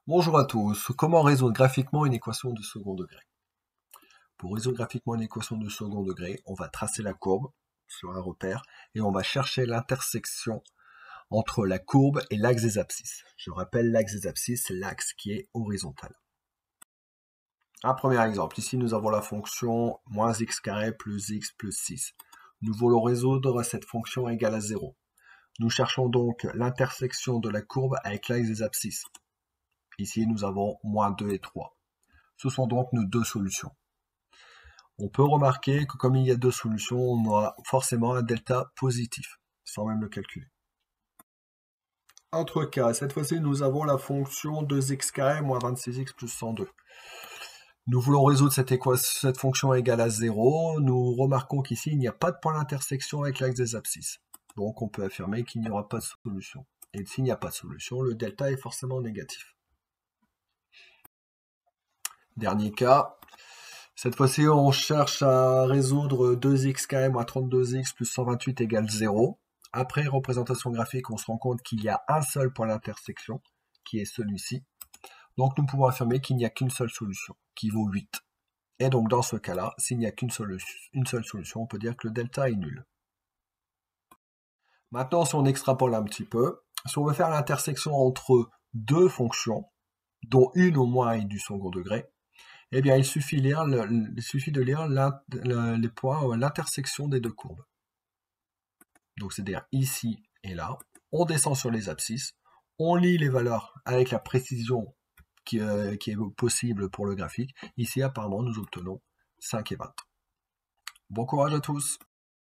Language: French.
Bonjour à tous, comment résoudre graphiquement une équation de second degré? Pour résoudre graphiquement une équation de second degré, on va tracer la courbe sur un repère et on va chercher l'intersection entre la courbe et l'axe des abscisses. Je rappelle, l'axe des abscisses, c'est l'axe qui est horizontal. Un premier exemple, ici nous avons la fonction moins x carré plus x plus 6. Nous voulons résoudre cette fonction égale à 0. Nous cherchons donc l'intersection de la courbe avec l'axe des abscisses. Ici, nous avons moins 2 et 3. Ce sont donc nos deux solutions. On peut remarquer que comme il y a deux solutions, on aura forcément un delta positif, sans même le calculer. Autre cas, cette fois-ci, nous avons la fonction 2x carré moins 26x plus 102. Nous voulons résoudre cette fonction égale à 0. Nous remarquons qu'ici, il n'y a pas de point d'intersection avec l'axe des abscisses. Donc, on peut affirmer qu'il n'y aura pas de solution. Et s'il n'y a pas de solution, le delta est forcément négatif. Dernier cas, cette fois-ci on cherche à résoudre 2x carré moins 32x plus 128 égale 0. Après représentation graphique, on se rend compte qu'il y a un seul point d'intersection, qui est celui-ci. Donc nous pouvons affirmer qu'il n'y a qu'une seule solution, qui vaut 8. Et donc dans ce cas-là, s'il n'y a qu'une seule solution, on peut dire que le delta est nul. Maintenant, si on extrapole un petit peu, si on veut faire l'intersection entre deux fonctions, dont une au moins est du second degré, eh bien, il suffit de lire les points, l'intersection des deux courbes. Donc, c'est-à-dire ici et là. On descend sur les abscisses. On lit les valeurs avec la précision qui est possible pour le graphique. Ici, apparemment, nous obtenons 5 et 20. Bon courage à tous!